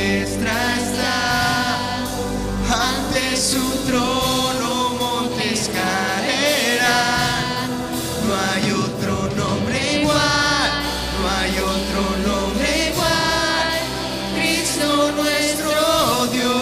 diestra está, ante su trono montes caerán. No hay otro nombre igual, no hay otro nombre igual, Cristo nuestro Dios.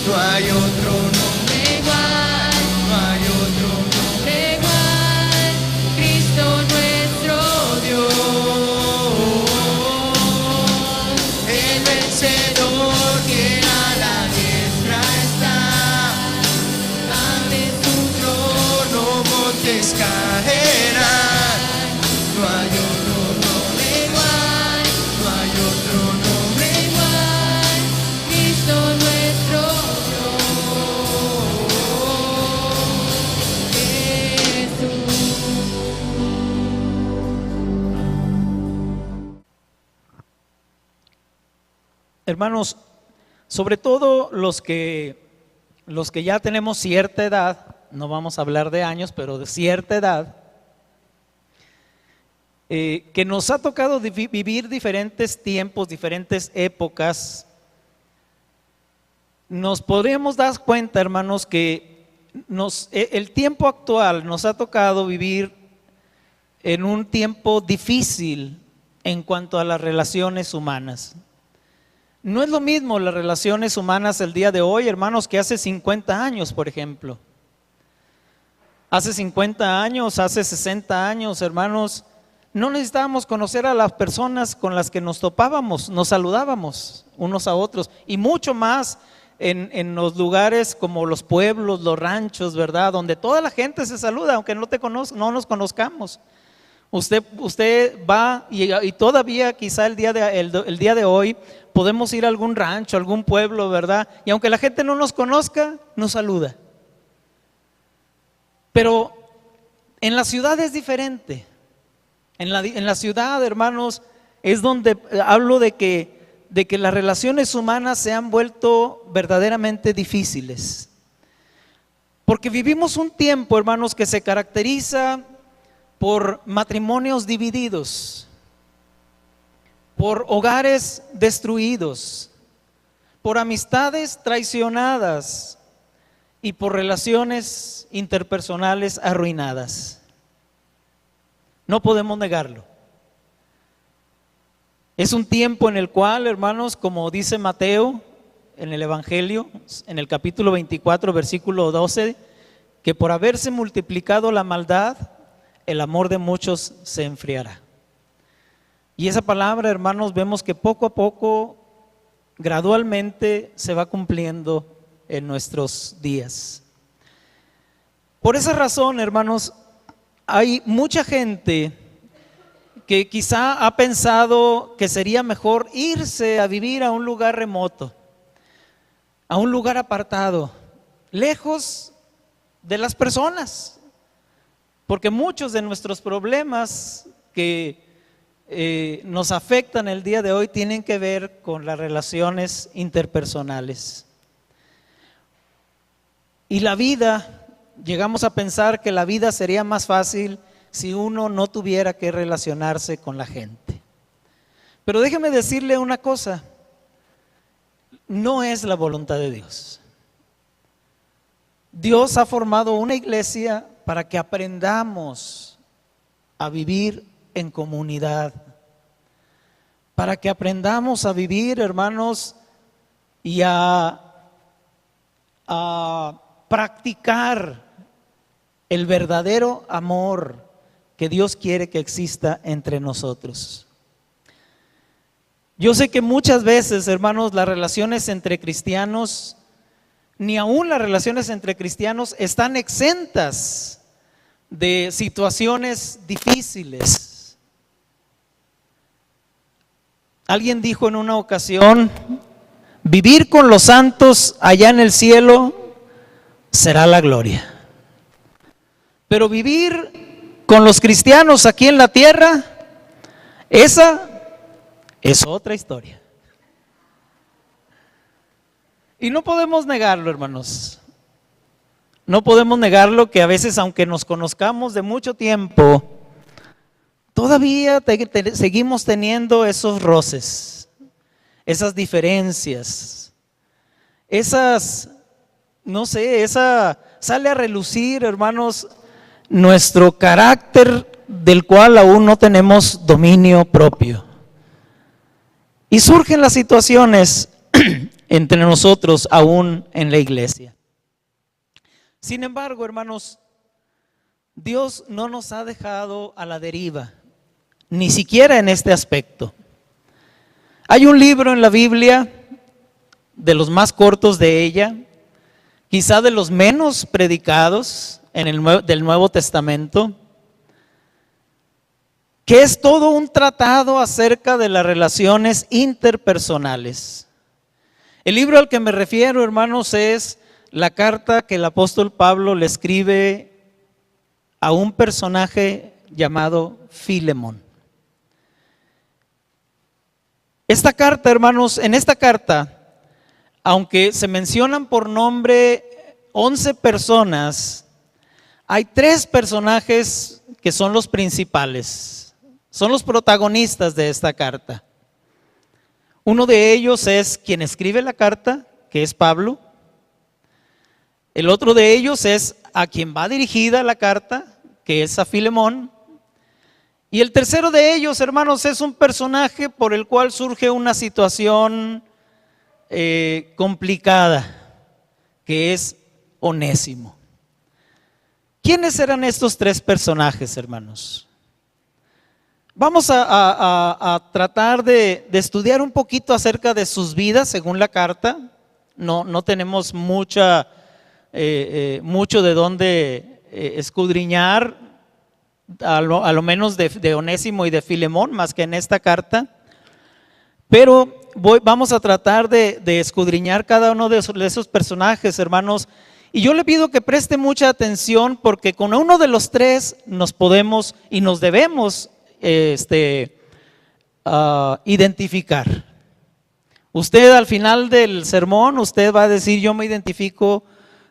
No hay otro nombre igual, no hay otro nombre igual, Cristo nuestro Dios. El vencedor que a la diestra está, ante su trono montes caerán. No hay otro nombre igual, no hay otro nombre igual, Cristo nuestro Hermanos, sobre todo los que ya tenemos cierta edad, no vamos a hablar de años, pero de cierta edad, que nos ha tocado vivir diferentes tiempos, diferentes épocas, nos podemos dar cuenta, hermanos, que el tiempo actual nos ha tocado vivir en un tiempo difícil en cuanto a las relaciones humanas. No es lo mismo las relaciones humanas el día de hoy, hermanos, que hace 50 años, por ejemplo. Hace 50 años, hace 60 años, hermanos, no necesitábamos conocer a las personas con las que nos topábamos, nos saludábamos unos a otros, y mucho más en los lugares como los pueblos, los ranchos, ¿verdad? Donde toda la gente se saluda, aunque no nos conozcamos. Usted va y todavía quizá el día de hoy podemos ir a algún rancho, a algún pueblo, ¿verdad? Y aunque la gente no nos conozca, nos saluda. Pero en la ciudad es diferente. En la ciudad, hermanos, es donde hablo de que las relaciones humanas se han vuelto verdaderamente difíciles. Porque vivimos un tiempo, hermanos, que se caracteriza por matrimonios divididos, por hogares destruidos, por amistades traicionadas y por relaciones interpersonales arruinadas. No podemos negarlo. Es un tiempo en el cual, hermanos, como dice Mateo en el Evangelio, en el capítulo 24, versículo 12, que por haberse multiplicado la maldad, el amor de muchos se enfriará. Y esa palabra, hermanos, vemos que poco a poco, gradualmente, se va cumpliendo en nuestros días. Por esa razón, hermanos, hay mucha gente que quizá ha pensado que sería mejor irse a vivir a un lugar remoto, a un lugar apartado, lejos de las personas, porque muchos de nuestros problemas que nos afectan el día de hoy tienen que ver con las relaciones interpersonales. Y la vida, llegamos a pensar que la vida sería más fácil si uno no tuviera que relacionarse con la gente. Pero déjeme decirle una cosa, no es la voluntad de Dios. Dios ha formado una iglesia para que aprendamos a vivir en comunidad, para que aprendamos a vivir, hermanos, y a practicar el verdadero amor que Dios quiere que exista entre nosotros. Yo sé que muchas veces, hermanos, las relaciones entre cristianos, ni aún las relaciones entre cristianos, están exentas de situaciones difíciles. Alguien dijo en una ocasión: vivir con los santos allá en el cielo será la gloria. Pero vivir con los cristianos aquí en la tierra, esa es otra historia. Y no podemos negarlo, hermanos. No podemos negarlo que a veces, aunque nos conozcamos de mucho tiempo, todavía seguimos teniendo esos roces, esas diferencias, sale a relucir, hermanos, nuestro carácter del cual aún no tenemos dominio propio. Y surgen las situaciones entre nosotros aún en la iglesia. Sin embargo, hermanos, Dios no nos ha dejado a la deriva, ni siquiera en este aspecto. Hay un libro en la Biblia, de los más cortos de ella, quizá de los menos predicados del Nuevo Testamento, que es todo un tratado acerca de las relaciones interpersonales. El libro al que me refiero, hermanos, es la carta que el apóstol Pablo le escribe a un personaje llamado Filemón. Esta carta, hermanos, en esta carta, aunque se mencionan por nombre 11 personas, hay 3 personajes que son los principales, son los protagonistas de esta carta. Uno de ellos es quien escribe la carta, que es Pablo. El otro de ellos es a quien va dirigida la carta, que es a Filemón. Y el tercero de ellos, hermanos, es un personaje por el cual surge una situación complicada, que es Onésimo. ¿Quiénes eran estos 3 personajes, hermanos? Vamos a tratar de estudiar un poquito acerca de sus vidas según la carta. No tenemos mucho de dónde escudriñar, a lo menos de Onésimo y de Filemón, más que en esta carta. Pero vamos a tratar de escudriñar cada uno de esos personajes, hermanos. Y yo le pido que preste mucha atención, porque con uno de los 3 nos podemos y nos debemos identificar. Usted al final del sermón, usted va a decir: yo me identifico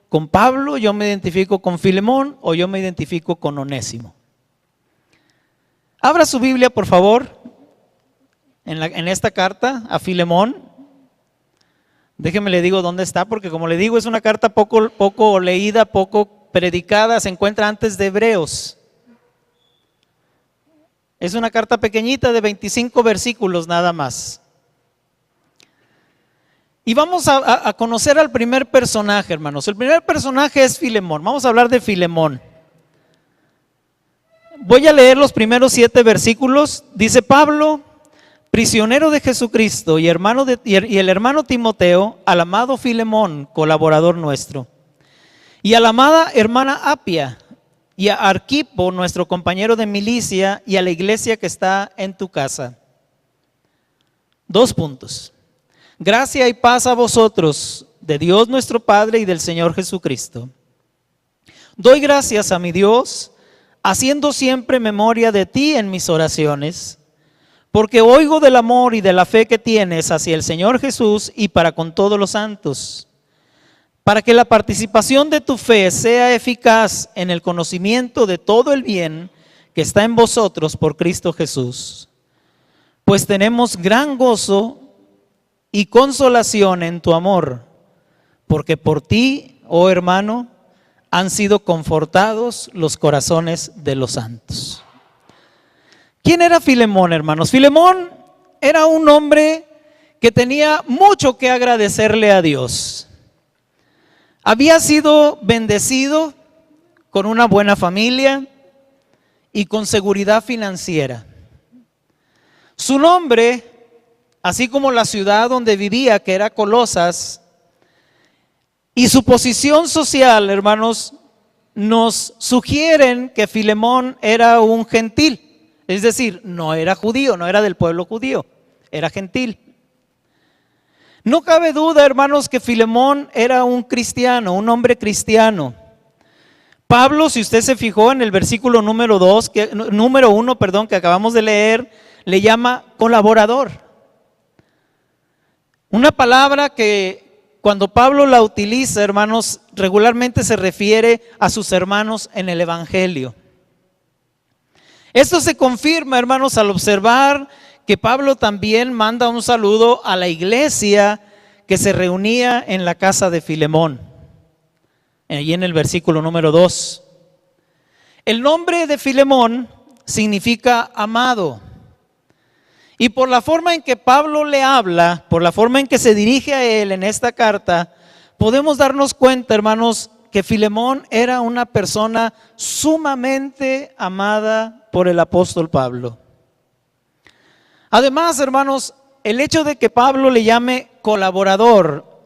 con Pablo, yo me identifico con Filemón, o yo me identifico con Onésimo. Abra su Biblia, por favor, en esta carta a Filemón. Déjeme le digo dónde está, porque como le digo, es una carta poco leída, poco predicada. Se encuentra antes de Hebreos. Es una carta pequeñita de 25 versículos nada más. Y vamos a conocer al primer personaje, hermanos. El primer personaje es Filemón. Vamos a hablar de Filemón. voy a leer los primeros 7 versículos. Dice: Pablo, prisionero de Jesucristo y el hermano Timoteo, al amado Filemón, colaborador nuestro, y a la amada hermana Apia, y a Arquipo, nuestro compañero de milicia, y a la iglesia que está en tu casa. 2 puntos. Gracia y paz a vosotros, de Dios nuestro Padre y del Señor Jesucristo. Doy gracias a mi Dios, haciendo siempre memoria de ti en mis oraciones, porque oigo del amor y de la fe que tienes hacia el Señor Jesús y para con todos los santos, para que la participación de tu fe sea eficaz en el conocimiento de todo el bien que está en vosotros por Cristo Jesús. Pues tenemos gran gozo y consolación en tu amor, porque por ti, oh hermano, han sido confortados los corazones de los santos. ¿Quién era Filemón, hermanos? Filemón era un hombre que tenía mucho que agradecerle a Dios. Había sido bendecido con una buena familia y con seguridad financiera. Su nombre, así como la ciudad donde vivía, que era Colosas, y su posición social, hermanos, nos sugieren que Filemón era un gentil. Es decir, no era judío, no era del pueblo judío, era gentil. No cabe duda, hermanos, que Filemón era un cristiano, un hombre cristiano. Pablo, si usted se fijó en el versículo número 1, que acabamos de leer, le llama colaborador. Una palabra que cuando Pablo la utiliza, hermanos, regularmente se refiere a sus hermanos en el Evangelio. Esto se confirma, hermanos, al observar que Pablo también manda un saludo a la iglesia que se reunía en la casa de Filemón, allí en el versículo número 2. El nombre de Filemón significa amado. Y por la forma en que Pablo le habla, por la forma en que se dirige a él en esta carta, podemos darnos cuenta, hermanos, que Filemón era una persona sumamente amada por el apóstol Pablo. Además, hermanos, el hecho de que Pablo le llame colaborador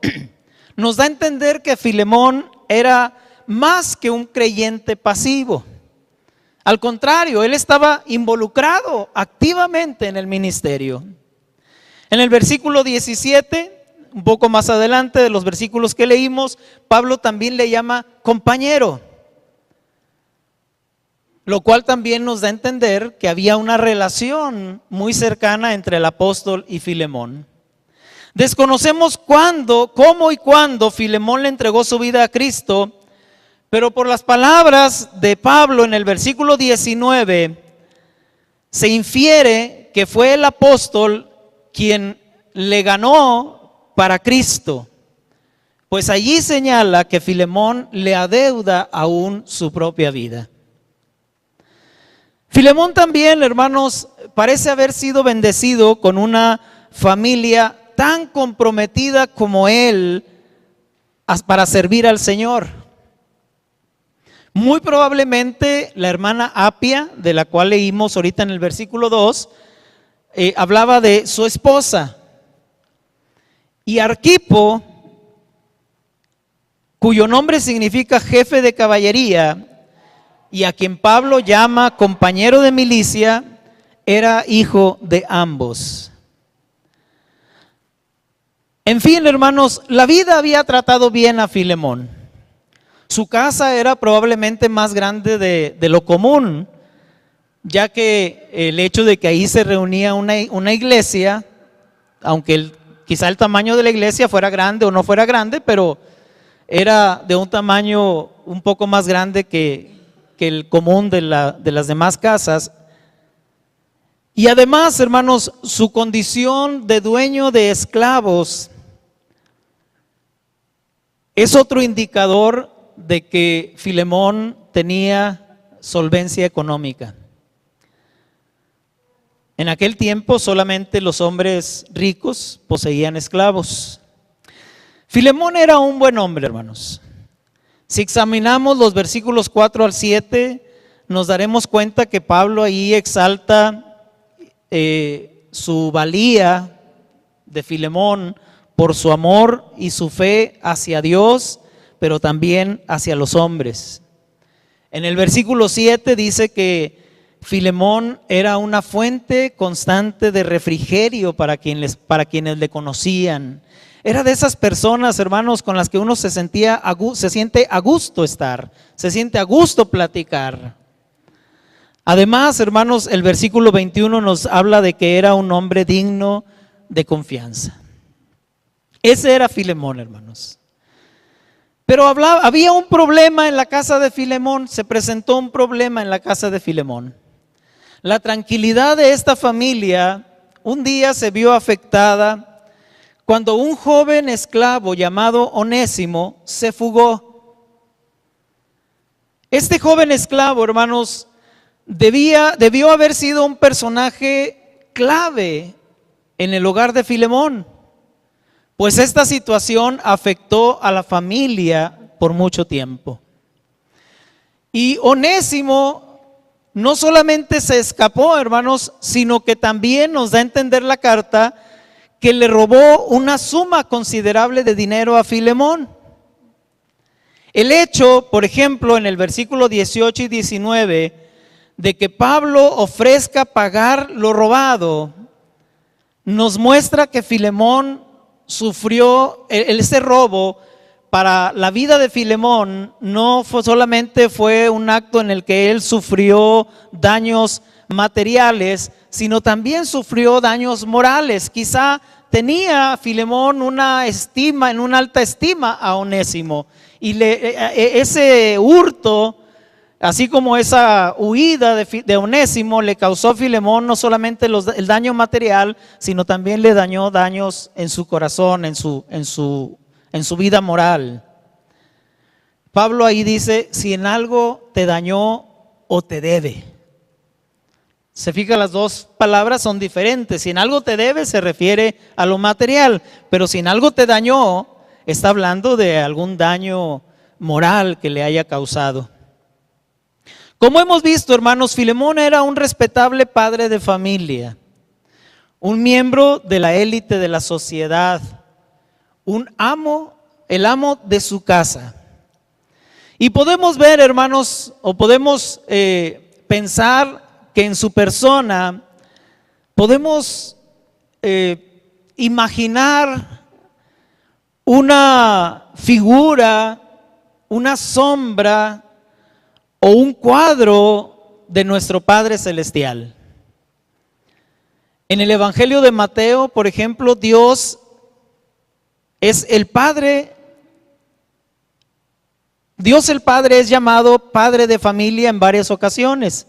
nos da a entender que Filemón era más que un creyente pasivo. Al contrario, él estaba involucrado activamente en el ministerio. En el versículo 17, un poco más adelante de los versículos que leímos, Pablo también le llama compañero, lo cual también nos da a entender que había una relación muy cercana entre el apóstol y Filemón. Desconocemos cómo y cuándo Filemón le entregó su vida a Cristo, pero por las palabras de Pablo en el versículo 19, se infiere que fue el apóstol quien le ganó para Cristo, pues allí señala que Filemón le adeuda aún su propia vida. Filemón también, hermanos, parece haber sido bendecido con una familia tan comprometida como él para servir al Señor. Muy probablemente la hermana Apia, de la cual leímos ahorita en el versículo 2, hablaba de su esposa. Y Arquipo, cuyo nombre significa jefe de caballería, y a quien Pablo llama compañero de milicia, era hijo de ambos. En fin, hermanos, la vida había tratado bien a Filemón. Su casa era probablemente más grande de lo común, ya que el hecho de que ahí se reunía una iglesia, aunque quizá el tamaño de la iglesia fuera grande o no fuera grande, pero era de un tamaño un poco más grande que el común de las demás casas. Y además, hermanos, su condición de dueño de esclavos es otro indicador de que Filemón tenía solvencia económica. En aquel tiempo solamente los hombres ricos poseían esclavos. Filemón era un buen hombre, hermanos. Si examinamos los versículos 4 al 7, nos daremos cuenta que Pablo ahí exalta su valía de Filemón por su amor y su fe hacia Dios, pero también hacia los hombres. En el versículo 7 dice que Filemón era una fuente constante de refrigerio para quienes le conocían. Era de esas personas, hermanos, con las que uno se siente a gusto estar, se siente a gusto platicar. Además, hermanos, el versículo 21 nos habla de que era un hombre digno de confianza. Ese era Filemón, hermanos. Pero había un problema en la casa de Filemón, se presentó un problema en la casa de Filemón. La tranquilidad de esta familia un día se vio afectada cuando un joven esclavo llamado Onésimo se fugó. Este joven esclavo, hermanos, debió haber sido un personaje clave en el hogar de Filemón, pues esta situación afectó a la familia por mucho tiempo. Y Onésimo no solamente se escapó, hermanos, sino que también nos da a entender la carta que le robó una suma considerable de dinero a Filemón. El hecho, por ejemplo, en el versículo 18 y 19, de que Pablo ofrezca pagar lo robado, nos muestra que Filemón sufrió ese robo. Para la vida de Filemón no solamente fue un acto en el que él sufrió daños materiales, sino también sufrió daños morales. Quizá tenía Filemón en una alta estima a Onésimo, y ese hurto, así como esa huida de Onésimo, le causó a Filemón no solamente el daño material, sino también le dañó daños en su corazón, en su vida moral. Pablo ahí dice, si en algo te dañó o te debe. Se fija, las dos palabras son diferentes. Si en algo te debe se refiere a lo material, pero si en algo te dañó, está hablando de algún daño moral que le haya causado. Como hemos visto, hermanos, Filemón era un respetable padre de familia, un miembro de la élite de la sociedad, el amo de su casa. Y podemos ver, hermanos, o podemos pensar que en su persona podemos imaginar una figura, una sombra o un cuadro de nuestro Padre Celestial. En el Evangelio de Mateo, por ejemplo, Dios es el Padre. Dios el Padre es llamado Padre de familia en varias ocasiones.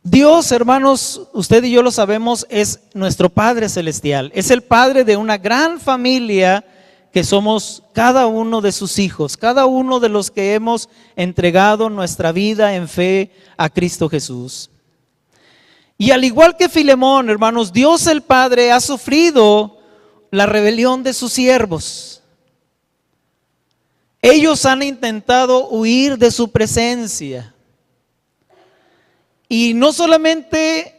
Dios, hermanos, usted y yo lo sabemos, es nuestro Padre Celestial. Es el Padre de una gran familia que somos cada uno de sus hijos, cada uno de los que hemos entregado nuestra vida en fe a Cristo Jesús. Y al igual que Filemón, hermanos, Dios el Padre ha sufrido la rebelión de sus siervos. Ellos han intentado huir de su presencia. Y no solamente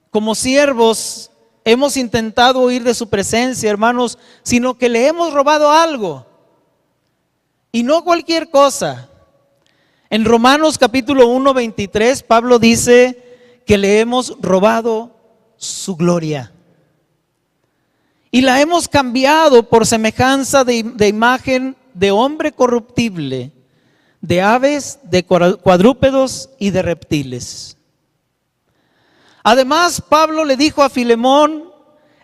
como siervos hemos intentado huir de su presencia, hermanos, sino que le hemos robado algo. Y no cualquier cosa. En Romanos capítulo 1, 23, Pablo dice que le hemos robado su gloria. Y la hemos cambiado por semejanza de imagen de hombre corruptible, de aves, de cuadrúpedos y de reptiles. Además, Pablo le dijo a Filemón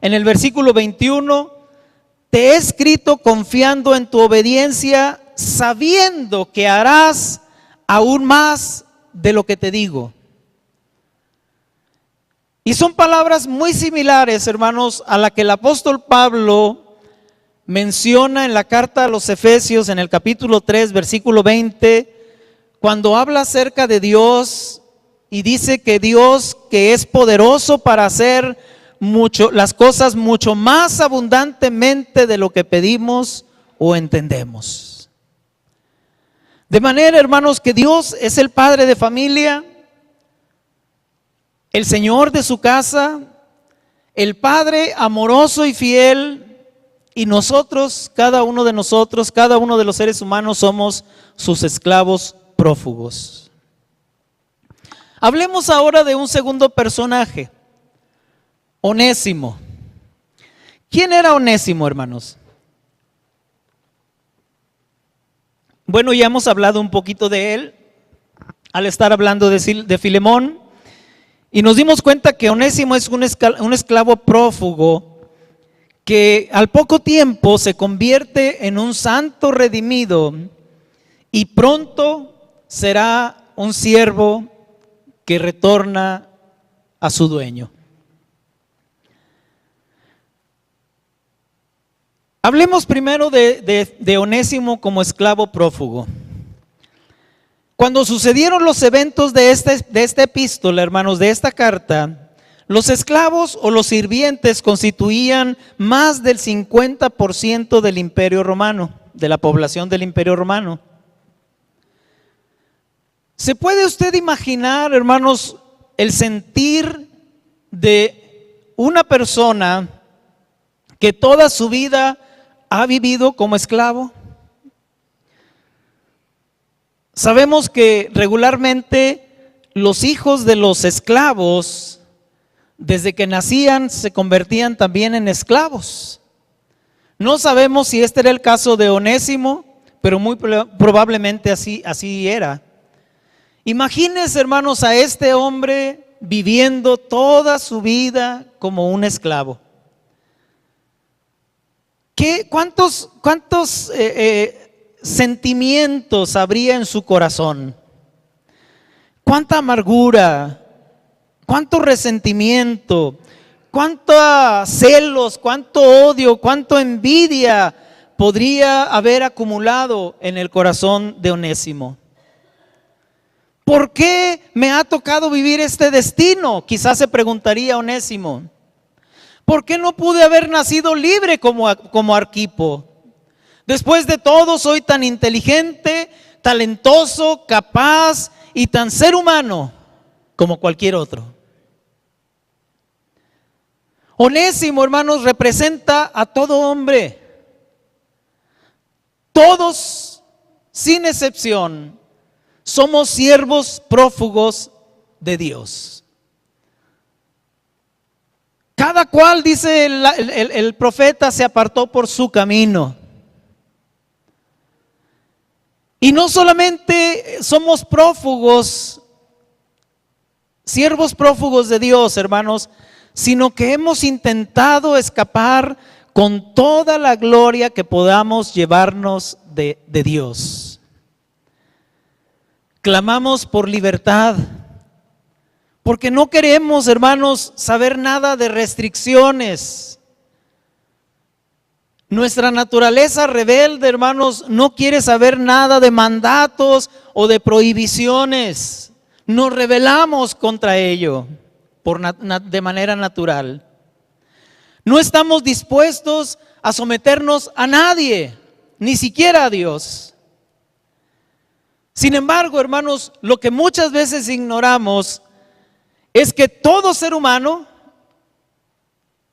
en el versículo 21, te he escrito confiando en tu obediencia, sabiendo que harás aún más de lo que te digo. Y son palabras muy similares, hermanos, a la que el apóstol Pablo menciona en la carta a los Efesios en el capítulo 3, versículo 20, cuando habla acerca de Dios y dice que Dios, que es poderoso para hacer las cosas mucho más abundantemente de lo que pedimos o entendemos. De manera, hermanos, que Dios es el padre de familia, el Señor de su casa, el Padre amoroso y fiel, y nosotros, cada uno de nosotros, cada uno de los seres humanos somos sus esclavos prófugos. Hablemos ahora de un segundo personaje, Onésimo. ¿Quién era Onésimo, hermanos? Bueno, ya hemos hablado un poquito de él al estar hablando de Filemón, y nos dimos cuenta que Onésimo es un esclavo prófugo que al poco tiempo se convierte en un santo redimido y pronto será un siervo que retorna a su dueño. Hablemos primero de Onésimo como esclavo prófugo. Cuando sucedieron los eventos de esta epístola, hermanos, de esta carta, los esclavos o los sirvientes constituían más del 50% del Imperio Romano, de la población del Imperio Romano. ¿Se puede usted imaginar, hermanos, el sentir de una persona que toda su vida ha vivido como esclavo? Sabemos que regularmente los hijos de los esclavos, desde que nacían, se convertían también en esclavos. No sabemos si este era el caso de Onésimo, pero muy probablemente así era. Imagínense, hermanos, a este hombre viviendo toda su vida como un esclavo. ¿Cuántos sentimientos habría en su corazón? ¿Cuánta amargura? ¿Cuánto resentimiento? ¿Cuántos celos? ¿Cuánto odio? ¿Cuánto envidia podría haber acumulado en el corazón de Onésimo? ¿Por qué me ha tocado vivir este destino? Quizás se preguntaría Onésimo. ¿Por qué no pude haber nacido libre como Arquipo? Después de todo, soy tan inteligente, talentoso, capaz y tan ser humano como cualquier otro. Onésimo, hermanos, representa a todo hombre. Todos, sin excepción, somos siervos prófugos de Dios. Cada cual, dice el profeta, se apartó por su camino. Y no solamente somos prófugos, siervos prófugos de Dios, hermanos, sino que hemos intentado escapar con toda la gloria que podamos llevarnos de Dios. Clamamos por libertad, porque no queremos, hermanos, saber nada de restricciones. Nuestra naturaleza rebelde, hermanos, no quiere saber nada de mandatos o de prohibiciones. Nos rebelamos contra ello de manera natural. No estamos dispuestos a someternos a nadie, ni siquiera a Dios. Sin embargo, hermanos, lo que muchas veces ignoramos es que todo ser humano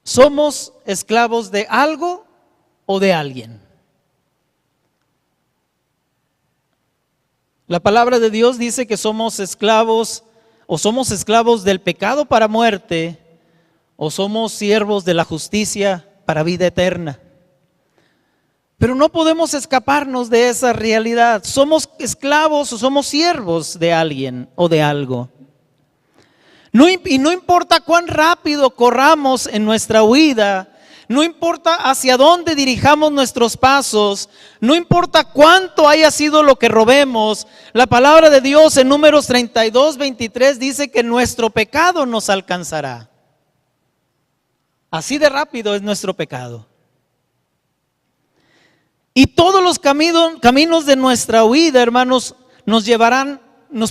somos esclavos de algo o de alguien. La palabra de Dios dice que somos esclavos del pecado para muerte, o somos siervos de la justicia para vida eterna. Pero no podemos escaparnos de esa realidad. Somos esclavos o somos siervos de alguien o de algo. Y no importa cuán rápido corramos en nuestra huida, no importa hacia dónde dirijamos nuestros pasos, no importa cuánto haya sido lo que robemos, la palabra de Dios en Números 32:23 dice que nuestro pecado nos alcanzará. Así de rápido es nuestro pecado. Y todos los caminos de nuestra huida, hermanos, nos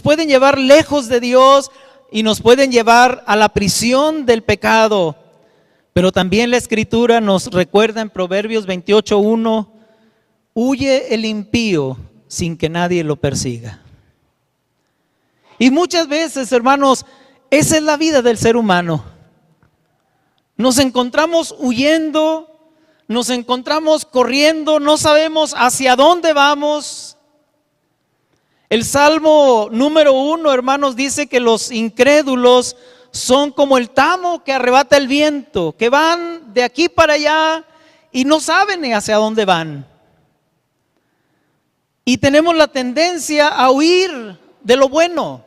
pueden llevar lejos de Dios y nos pueden llevar a la prisión del pecado. Pero también la Escritura nos recuerda en Proverbios 28:1, huye el impío sin que nadie lo persiga. Y muchas veces, hermanos, esa es la vida del ser humano. Nos encontramos huyendo, nos encontramos corriendo, no sabemos hacia dónde vamos. El Salmo número 1, hermanos, dice que los incrédulos son como el tamo que arrebata el viento, que van de aquí para allá y no saben ni hacia dónde van. Y tenemos la tendencia a huir de lo bueno,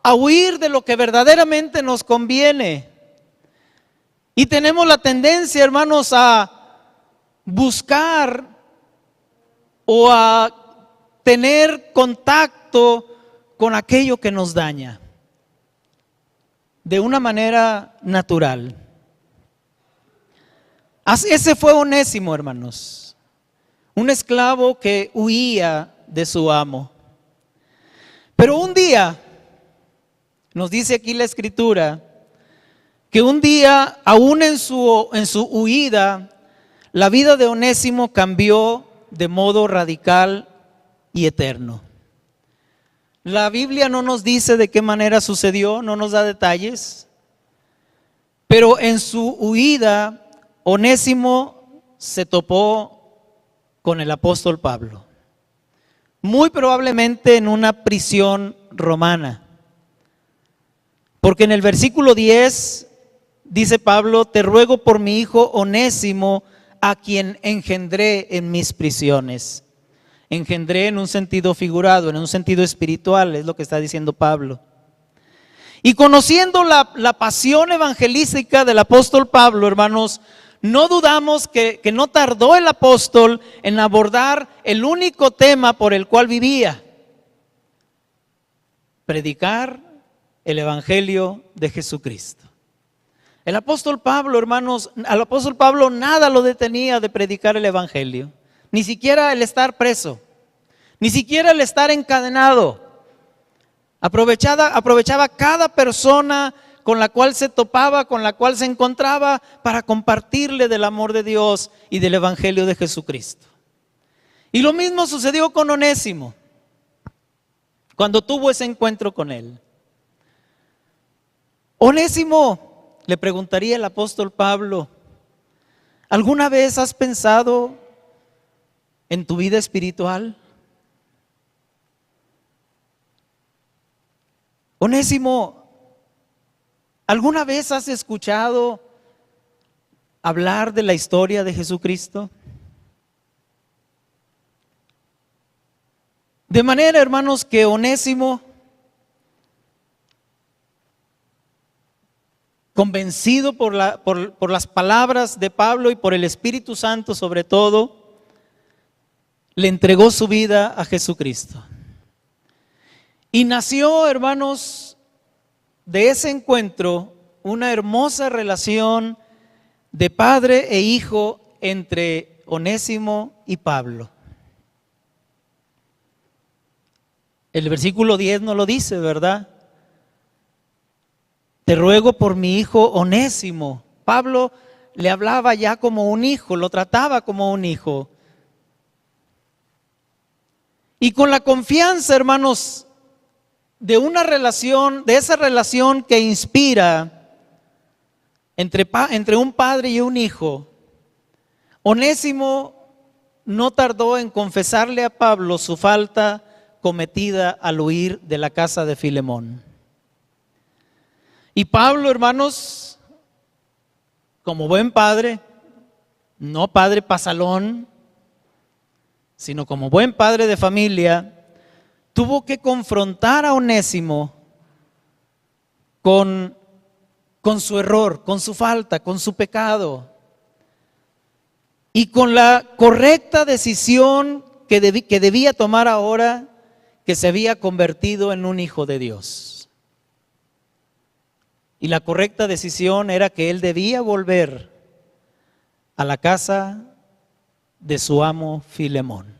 a huir de lo que verdaderamente nos conviene. Y tenemos la tendencia, hermanos, a buscar o a tener contacto con aquello que nos daña de una manera natural. Ese fue Onésimo, hermanos, un esclavo que huía de su amo. Pero un día, nos dice aquí la Escritura, que un día, aún en su huida, la vida de Onésimo cambió de modo radical y eterno. La Biblia no nos dice de qué manera sucedió, no nos da detalles, pero en su huida, Onésimo se topó con el apóstol Pablo, muy probablemente en una prisión romana, porque en el versículo 10 dice Pablo: te ruego por mi hijo Onésimo, a quien engendré en mis prisiones. Engendré en un sentido figurado, en un sentido espiritual, es lo que está diciendo Pablo. Y conociendo la pasión evangelística del apóstol Pablo, hermanos, no dudamos que no tardó el apóstol en abordar el único tema por el cual vivía: predicar el evangelio de Jesucristo. El apóstol Pablo, hermanos, al apóstol Pablo nada lo detenía de predicar el evangelio. Ni siquiera el estar preso, ni siquiera el estar encadenado. Aprovechaba cada persona con la cual se topaba, con la cual se encontraba, para compartirle del amor de Dios y del evangelio de Jesucristo. Y lo mismo sucedió con Onésimo, cuando tuvo ese encuentro con él. Onésimo, le preguntaría el apóstol Pablo, ¿alguna vez has pensado en tu vida espiritual? Onésimo, ¿alguna vez has escuchado hablar de la historia de Jesucristo? De manera, hermanos, que Onésimo, convencido por las palabras de Pablo y por el Espíritu Santo sobre todo, le entregó su vida a Jesucristo. Y nació, hermanos, de ese encuentro una hermosa relación de padre e hijo entre Onésimo y Pablo. El versículo 10 no lo dice, ¿verdad? Te ruego por mi hijo Onésimo. Pablo le hablaba ya como un hijo, lo trataba como un hijo. Y con la confianza, hermanos, de una relación, de esa relación que inspira entre un padre y un hijo, Onésimo no tardó en confesarle a Pablo su falta cometida al huir de la casa de Filemón. Y Pablo, hermanos, como buen padre, no padre pasalón, sino como buen padre de familia, tuvo que confrontar a Onésimo con su error, con su falta, con su pecado, y con la correcta decisión que debía tomar ahora que se había convertido en un hijo de Dios. Y la correcta decisión era que él debía volver a la casa de su amo Filemón.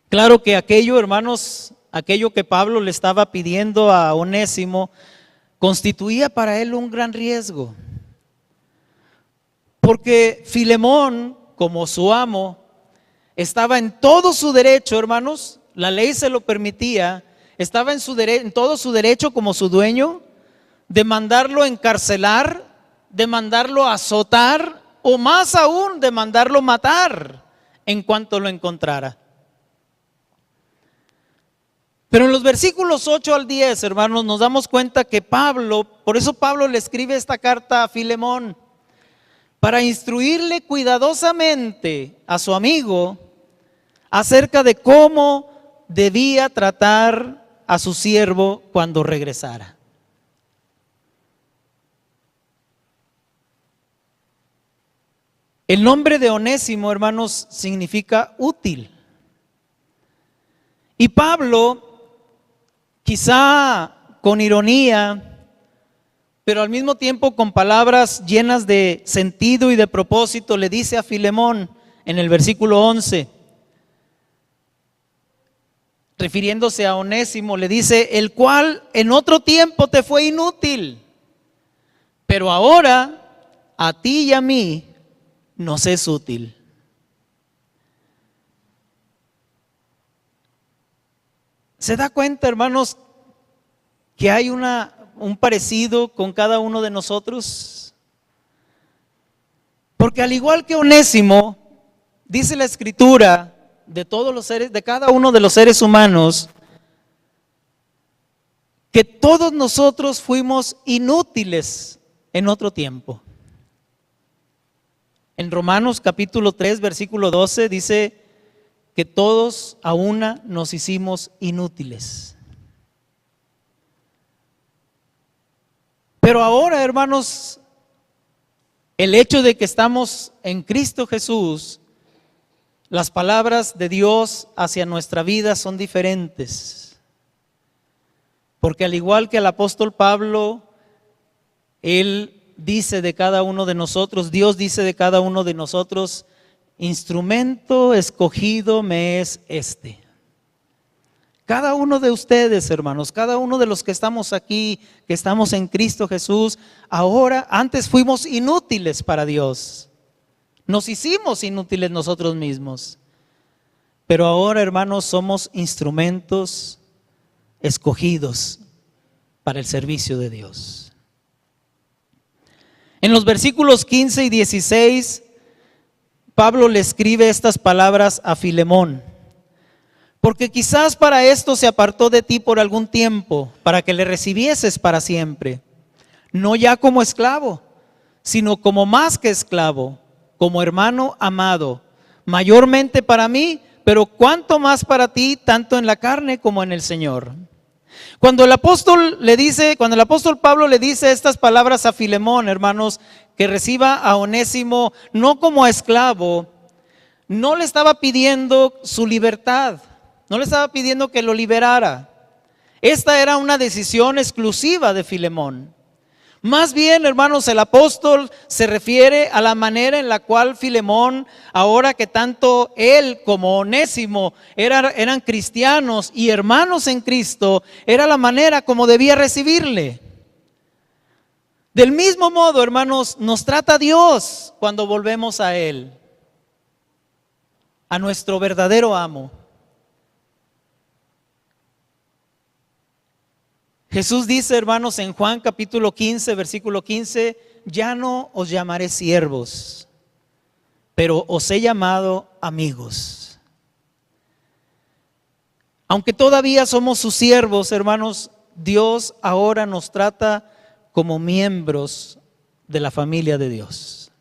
Claro que aquello, hermanos, aquello que Pablo le estaba pidiendo a Onésimo, constituía para él un gran riesgo. Porque Filemón, como su amo, estaba en todo su derecho, hermanos, la ley se lo permitía, estaba en todo su derecho como su dueño de mandarlo encarcelar, de mandarlo azotar o más aún de mandarlo matar en cuanto lo encontrara. Pero en los versículos 8 al 10, hermanos, nos damos cuenta que Pablo, por eso Pablo le escribe esta carta a Filemón, para instruirle cuidadosamente a su amigo acerca de cómo debía tratar a su siervo cuando regresara. El nombre de Onésimo, hermanos, significa útil. Y Pablo, quizá con ironía, pero al mismo tiempo con palabras llenas de sentido y de propósito, le dice a Filemón en el versículo 11, refiriéndose a Onésimo, le dice: el cual en otro tiempo te fue inútil, pero ahora a ti y a mí nos es útil. ¿Se da cuenta, hermanos, que hay un parecido con cada uno de nosotros? Porque al igual que Onésimo, dice la Escritura, de todos los seres, de cada uno de los seres humanos, que todos nosotros fuimos inútiles en otro tiempo. En Romanos capítulo 3, versículo 12 dice que todos a una nos hicimos inútiles. Pero ahora, hermanos, el hecho de que estamos en Cristo Jesús, las palabras de Dios hacia nuestra vida son diferentes. Porque al igual que el apóstol Pablo, él dice de cada uno de nosotros, Dios dice de cada uno de nosotros: instrumento escogido me es este. Cada uno de ustedes, hermanos, cada uno de los que estamos aquí, que estamos en Cristo Jesús, ahora, antes fuimos inútiles para Dios. Nos hicimos inútiles nosotros mismos. Pero ahora, hermanos, somos instrumentos escogidos para el servicio de Dios. En los versículos 15 y 16, Pablo le escribe estas palabras a Filemón: porque quizás para esto se apartó de ti por algún tiempo, para que le recibieses para siempre, no ya como esclavo, sino como más que esclavo, como hermano amado, mayormente para mí, pero cuánto más para ti, tanto en la carne como en el Señor. Cuando el apóstol Pablo le dice estas palabras a Filemón, hermanos, que reciba a Onésimo no como a esclavo, no le estaba pidiendo su libertad, no le estaba pidiendo que lo liberara. Esta era una decisión exclusiva de Filemón. Más bien, hermanos, el apóstol se refiere a la manera en la cual Filemón, ahora que tanto él como Onésimo eran cristianos y hermanos en Cristo, era la manera como debía recibirle. Del mismo modo, hermanos, nos trata Dios cuando volvemos a Él, a nuestro verdadero amo. Jesús dice, hermanos, en Juan capítulo 15, versículo 15: ya no os llamaré siervos, pero os he llamado amigos. Aunque todavía somos sus siervos, hermanos, Dios ahora nos trata como miembros de la familia de Dios.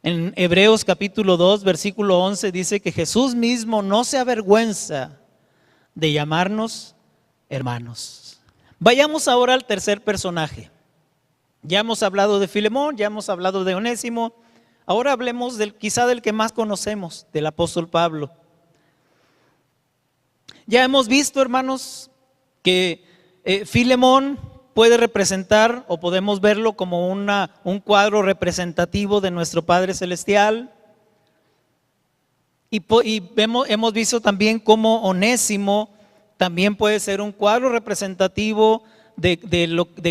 En Hebreos capítulo 2, versículo 11 dice que Jesús mismo no se avergüenza de llamarnos hermanos. Vayamos ahora al tercer personaje. Ya hemos hablado de Filemón, ya hemos hablado de Onésimo. Ahora hablemos quizá del que más conocemos, del apóstol Pablo. Ya hemos visto, hermanos, que Filemón puede representar, o podemos verlo como un cuadro representativo de nuestro Padre Celestial. Y hemos visto también cómo Onésimo también puede ser un cuadro representativo de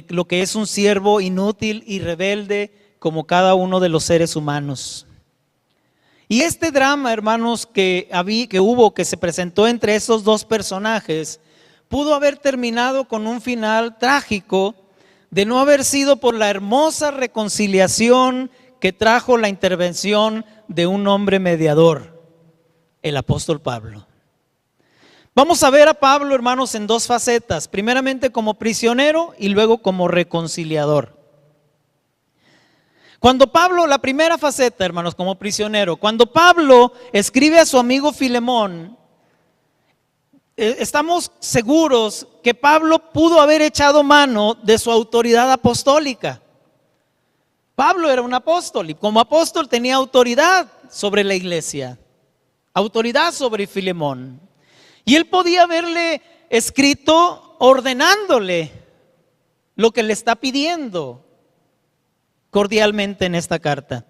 lo que es un siervo inútil y rebelde, como cada uno de los seres humanos. Y este drama, hermanos, que se presentó entre esos dos personajes, pudo haber terminado con un final trágico de no haber sido por la hermosa reconciliación que trajo la intervención de un hombre mediador, el apóstol Pablo. Vamos a ver a Pablo, hermanos, en dos facetas, primeramente como prisionero y luego como reconciliador. Cuando Pablo, la primera faceta, hermanos, como prisionero, cuando Pablo escribe a su amigo Filemón, estamos seguros que Pablo pudo haber echado mano de su autoridad apostólica. Pablo era un apóstol y como apóstol tenía autoridad sobre la iglesia, autoridad sobre Filemón. Y él podía haberle escrito ordenándole lo que le está pidiendo cordialmente en esta carta.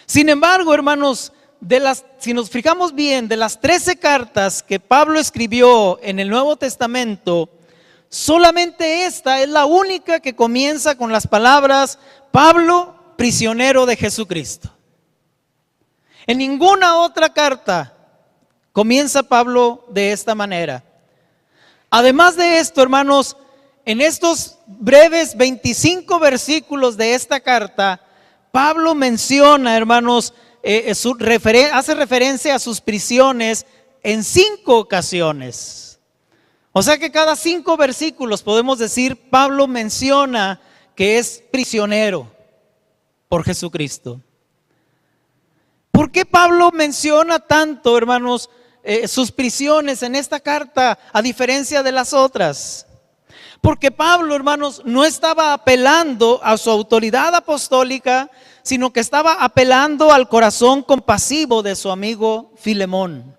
Sin embargo, hermanos, si nos fijamos bien, de las 13 cartas que Pablo escribió en el Nuevo Testamento, solamente esta es la única que comienza con las palabras: Pablo, prisionero de Jesucristo. En ninguna otra carta comienza Pablo de esta manera. Además de esto, hermanos, en estos breves 25 versículos de esta carta, Pablo menciona, hermanos, hace referencia a sus prisiones en 5 ocasiones. O sea que cada 5 versículos podemos decir, Pablo menciona que es prisionero por Jesucristo. ¿Por qué Pablo menciona tanto, hermanos, sus prisiones en esta carta a diferencia de las otras? Porque Pablo, hermanos, no estaba apelando a su autoridad apostólica, sino que estaba apelando al corazón compasivo de su amigo Filemón.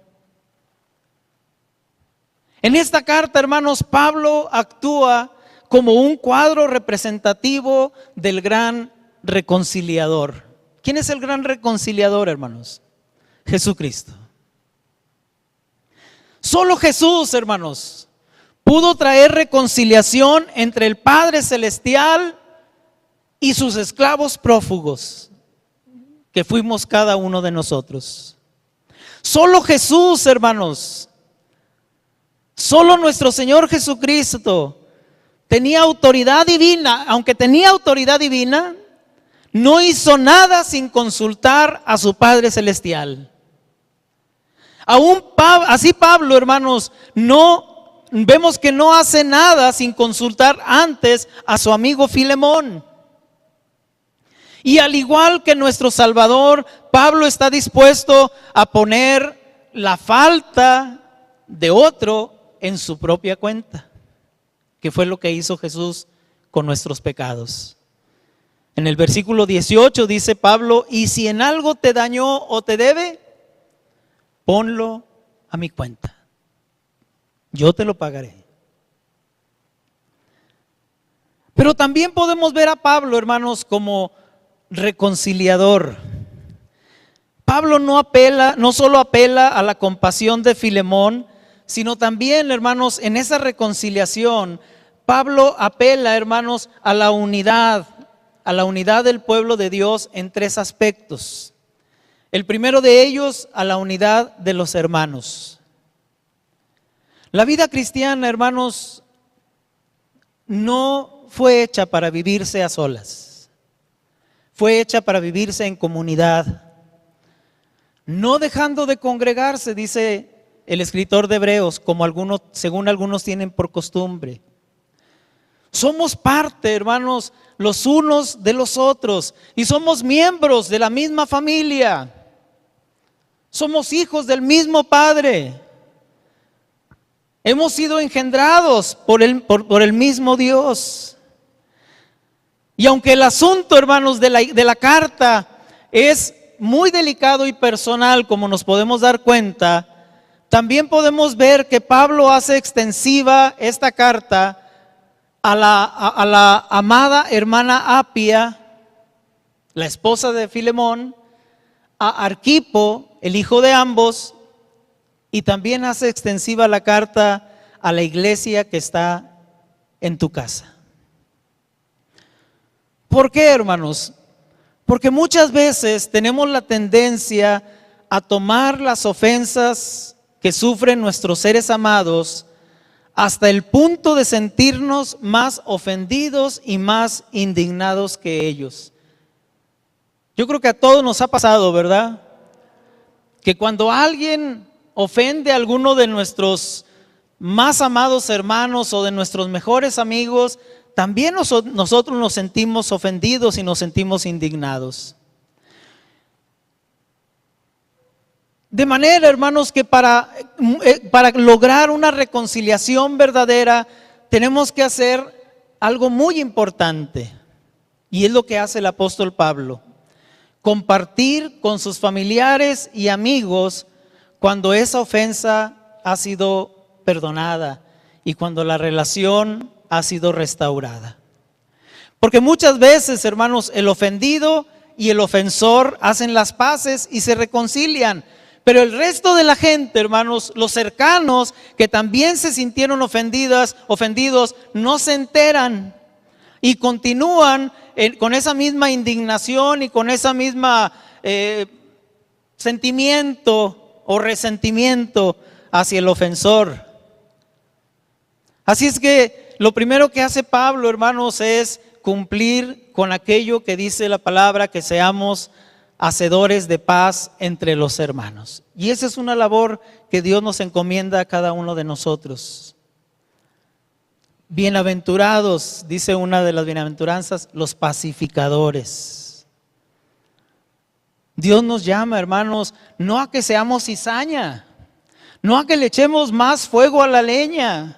En esta carta, hermanos, Pablo actúa como un cuadro representativo del gran reconciliador. ¿Quién es el gran reconciliador, hermanos? Jesucristo. Solo Jesús, hermanos, pudo traer reconciliación entre el Padre Celestial y sus esclavos prófugos, que fuimos cada uno de nosotros. Solo Jesús, hermanos, solo nuestro Señor Jesucristo tenía autoridad divina. Aunque tenía autoridad divina, no hizo nada sin consultar a su Padre Celestial. Así Pablo, hermanos, vemos que no hace nada sin consultar antes a su amigo Filemón. Y al igual que nuestro Salvador, Pablo está dispuesto a poner la falta de otro en su propia cuenta, que fue lo que hizo Jesús con nuestros pecados. En el versículo 18 dice Pablo: y si en algo te dañó o te debe, ponlo a mi cuenta, yo te lo pagaré. Pero también podemos ver a Pablo, hermanos, como reconciliador. Pablo no solo apela a la compasión de Filemón, sino también, hermanos, en esa reconciliación, Pablo apela, hermanos, a la unidad del pueblo de Dios en 3 aspectos. El primero de ellos, a la unidad de los hermanos. La vida cristiana, hermanos, no fue hecha para vivirse a solas. Fue hecha para vivirse en comunidad. No dejando de congregarse, dice el escritor de Hebreos, según algunos tienen por costumbre. Somos parte, hermanos, los unos de los otros, y somos miembros de la misma familia. Somos hijos del mismo Padre. Hemos sido engendrados por el mismo Dios. Y aunque el asunto, hermanos, de la carta es muy delicado y personal, como nos podemos dar cuenta, también podemos ver que Pablo hace extensiva esta carta a la amada hermana Apia, la esposa de Filemón, a Arquipo, el hijo de ambos, y también hace extensiva la carta a la iglesia que está en tu casa. ¿Por qué, hermanos? Porque muchas veces tenemos la tendencia a tomar las ofensas que sufren nuestros seres amados hasta el punto de sentirnos más ofendidos y más indignados que ellos. Yo creo que a todos nos ha pasado, ¿verdad? Que cuando alguien ofende a alguno de nuestros más amados hermanos o de nuestros mejores amigos, también nosotros nos sentimos ofendidos y nos sentimos indignados. De manera, hermanos, que para lograr una reconciliación verdadera tenemos que hacer algo muy importante, y es lo que hace el apóstol Pablo: compartir con sus familiares y amigos cuando esa ofensa ha sido perdonada y cuando la relación ha sido restaurada. Porque muchas veces, hermanos, el ofendido y el ofensor hacen las paces y se reconcilian, pero el resto de la gente, hermanos, los cercanos que también se sintieron ofendidos, no se enteran y continúan con esa misma indignación y con esa misma sentimiento o resentimiento hacia el ofensor. Así es que lo primero que hace Pablo, hermanos, es cumplir con aquello que dice la palabra, que seamos hacedores de paz entre los hermanos. Y esa es una labor que Dios nos encomienda a cada uno de nosotros. Bienaventurados, dice una de las bienaventuranzas, los pacificadores. Dios nos llama, hermanos, no a que seamos cizaña, no a que le echemos más fuego a la leña,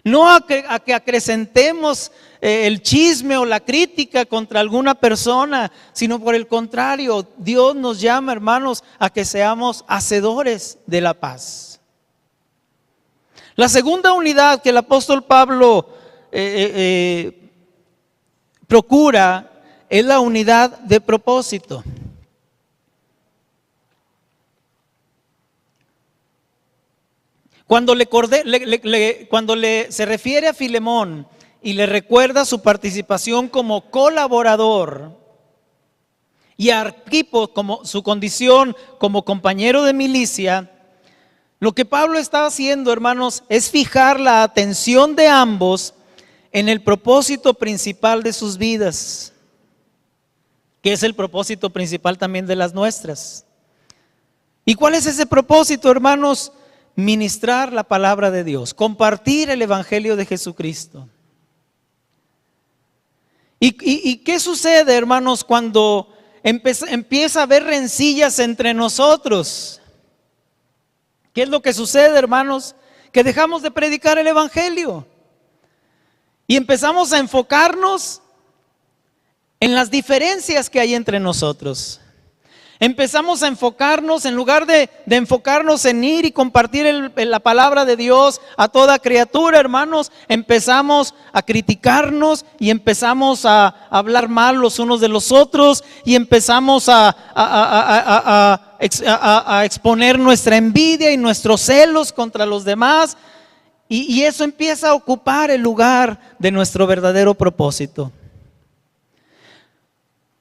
no a que acrecentemos el chisme o la crítica contra alguna persona, sino por el contrario, Dios nos llama, hermanos, a que seamos hacedores de la paz. La segunda unidad que el apóstol Pablo procura es la unidad de propósito. Cuando se refiere a Filemón y le recuerda su participación como colaborador, y a Arquipo como su condición como compañero de milicia, lo que Pablo está haciendo, hermanos, es fijar la atención de ambos en el propósito principal de sus vidas, que es el propósito principal también de las nuestras. ¿Y cuál es ese propósito, hermanos? Ministrar la palabra de Dios, compartir el evangelio de Jesucristo. ¿Y qué sucede, hermanos, cuando empieza a haber rencillas entre nosotros? ¿Qué es lo que sucede, hermanos? Que dejamos de predicar el evangelio y empezamos a enfocarnos en las diferencias que hay entre nosotros. Empezamos a enfocarnos, en lugar de enfocarnos en ir y compartir la palabra de Dios a toda criatura, hermanos, empezamos a criticarnos y empezamos a hablar mal los unos de los otros y empezamos a exponer nuestra envidia y nuestros celos contra los demás, y eso empieza a ocupar el lugar de nuestro verdadero propósito.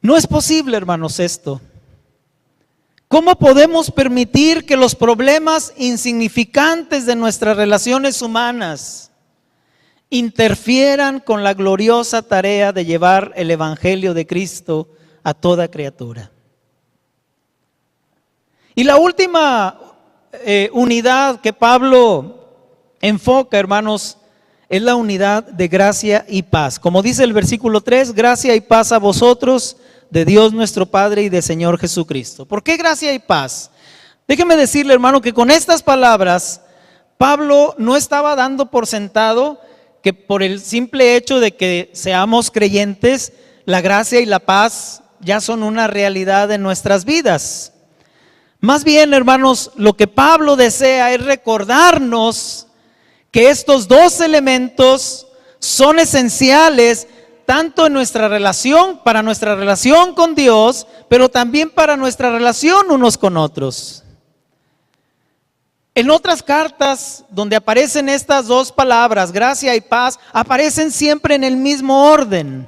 No es posible, hermanos, esto. ¿Cómo podemos permitir que los problemas insignificantes de nuestras relaciones humanas interfieran con la gloriosa tarea de llevar el evangelio de Cristo a toda criatura? Y la última unidad que Pablo enfoca, hermanos, es la unidad de gracia y paz. Como dice el versículo 3, gracia y paz a vosotros, de Dios nuestro Padre y de Señor Jesucristo. ¿Por qué gracia y paz? Déjeme decirle, hermano, que con estas palabras Pablo no estaba dando por sentado que por el simple hecho de que seamos creyentes, la gracia y la paz ya son una realidad en nuestras vidas. Más bien, hermanos, lo que Pablo desea es recordarnos que estos dos elementos son esenciales tanto en nuestra relación, para nuestra relación con Dios, pero también para nuestra relación unos con otros. En otras cartas donde aparecen estas dos palabras, gracia y paz, aparecen siempre en el mismo orden.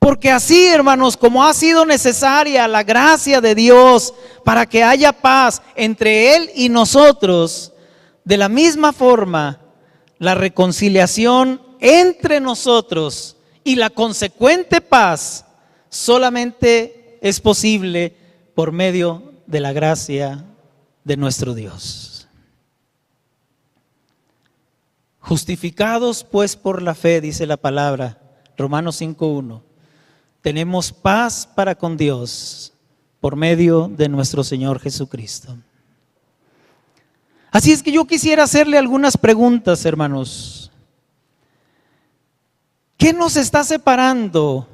Porque así, hermanos, como ha sido necesaria la gracia de Dios para que haya paz entre Él y nosotros, de la misma forma, la reconciliación entre nosotros y la consecuente paz solamente es posible por medio de la gracia de nuestro Dios. Justificados pues por la fe, dice la palabra, Romanos 5:1, tenemos paz para con Dios por medio de nuestro Señor Jesucristo. Así es que yo quisiera hacerle algunas preguntas, hermanos. ¿Qué nos está separando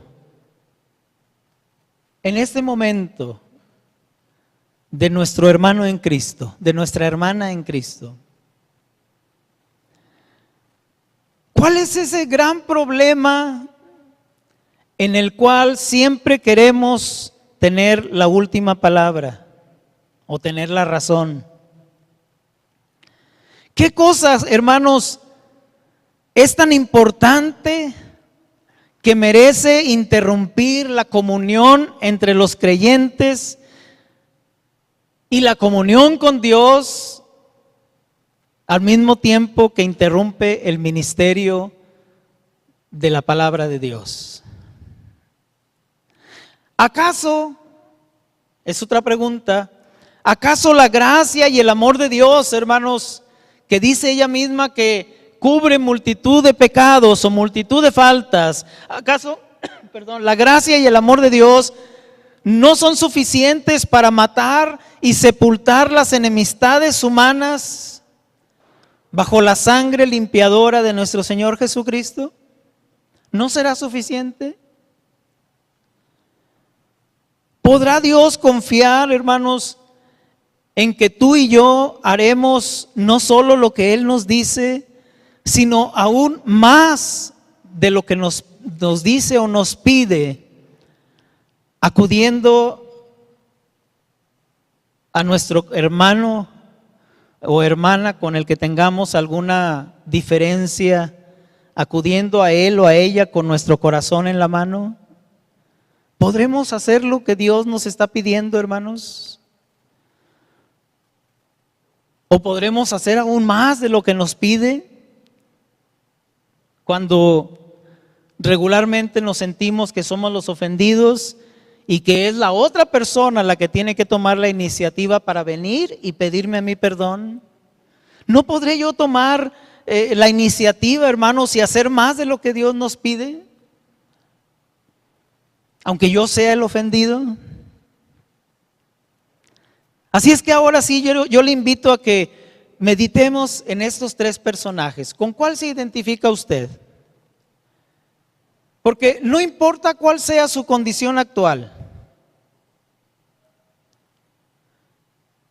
en este momento de nuestro hermano en Cristo, de nuestra hermana en Cristo? ¿Cuál es ese gran problema en el cual siempre queremos tener la última palabra o tener la razón? ¿Qué cosas, hermanos, es tan importante que merece interrumpir la comunión entre los creyentes y la comunión con Dios al mismo tiempo que interrumpe el ministerio de la palabra de Dios? ¿Acaso, es otra pregunta, acaso la gracia y el amor de Dios, hermanos, que dice ella misma que cubre multitud de pecados o multitud de faltas, acaso, la gracia y el amor de Dios no son suficientes para matar y sepultar las enemistades humanas bajo la sangre limpiadora de nuestro Señor Jesucristo? ¿No será suficiente? ¿Podrá Dios confiar, hermanos, en que tú y yo haremos no solo lo que Él nos dice, sino aún más de lo que nos dice o nos pide, acudiendo a nuestro hermano o hermana con el que tengamos alguna diferencia, acudiendo a él o a ella con nuestro corazón en la mano? ¿Podremos hacer lo que Dios nos está pidiendo, hermanos? ¿O podremos hacer aún más de lo que nos pide cuando regularmente nos sentimos que somos los ofendidos y que es la otra persona la que tiene que tomar la iniciativa para venir y pedirme a mí perdón? ¿No podré yo tomar la iniciativa, hermanos, y hacer más de lo que Dios nos pide, aunque yo sea el ofendido? Así es que ahora sí yo le invito a que meditemos en estos tres personajes. ¿Con cuál se identifica usted? Porque no importa cuál sea su condición actual.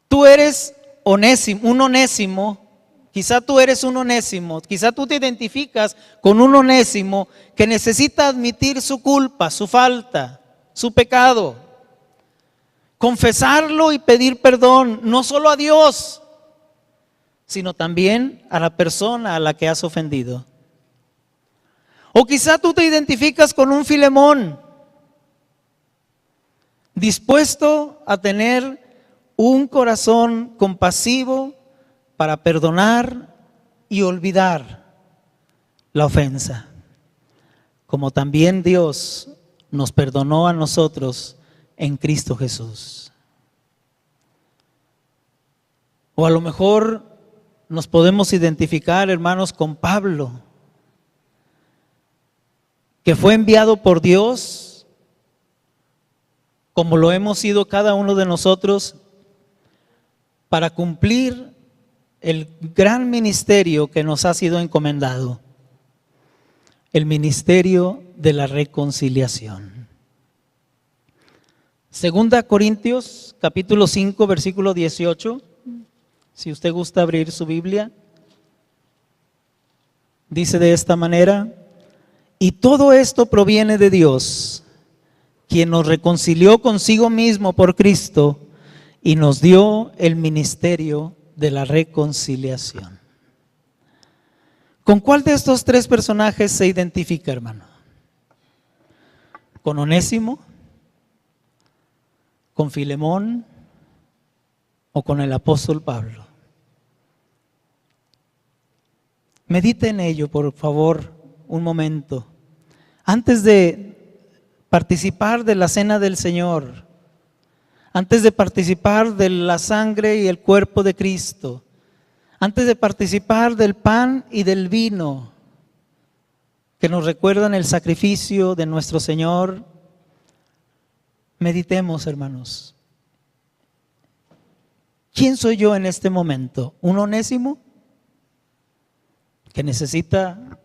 Tú eres un onésimo, quizá tú eres un onésimo, quizá tú te identificas con un onésimo que necesita admitir su culpa, su falta, su pecado. Confesarlo y pedir perdón, no solo a Dios, sino también a la persona a la que has ofendido. O quizá tú te identificas con un Filemón, dispuesto a tener un corazón compasivo para perdonar y olvidar la ofensa, como también Dios nos perdonó a nosotros en Cristo Jesús. O a lo mejor nos podemos identificar, hermanos, con Pablo, que fue enviado por Dios, como lo hemos sido cada uno de nosotros, para cumplir el gran ministerio que nos ha sido encomendado, el ministerio de la reconciliación. Segunda Corintios, capítulo 5, versículo 18, si usted gusta abrir su Biblia, dice de esta manera: y todo esto proviene de Dios, quien nos reconcilió consigo mismo por Cristo y nos dio el ministerio de la reconciliación. ¿Con cuál de estos tres personajes se identifica, hermano? ¿Con Onésimo? ¿Con Filemón? ¿O con el apóstol Pablo? Medite en ello, por favor, un momento. Antes de participar de la cena del Señor, antes de participar de la sangre y el cuerpo de Cristo, antes de participar del pan y del vino que nos recuerdan el sacrificio de nuestro Señor, meditemos, hermanos. ¿Quién soy yo en este momento? ¿Un Onésimo que necesita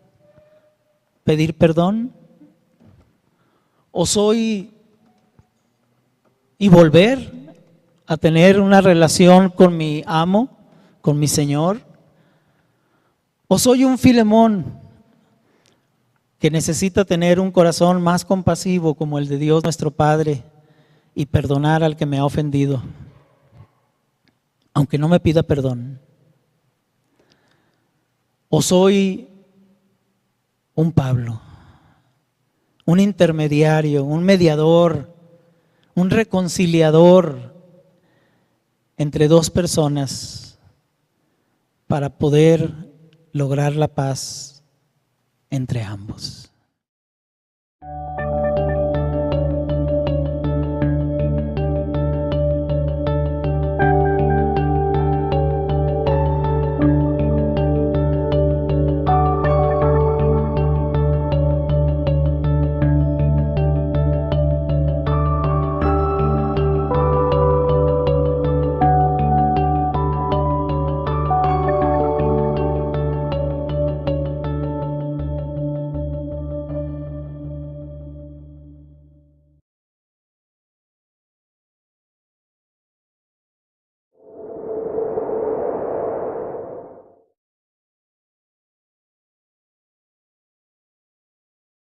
pedir perdón? ¿O soy y volver a tener una relación con mi amo, con mi Señor? ¿O soy un Filemón que necesita tener un corazón más compasivo como el de Dios nuestro Padre y perdonar al que me ha ofendido, aunque no me pida perdón? ¿O soy un Pablo, un intermediario, un mediador, un reconciliador entre dos personas para poder lograr la paz entre ambos?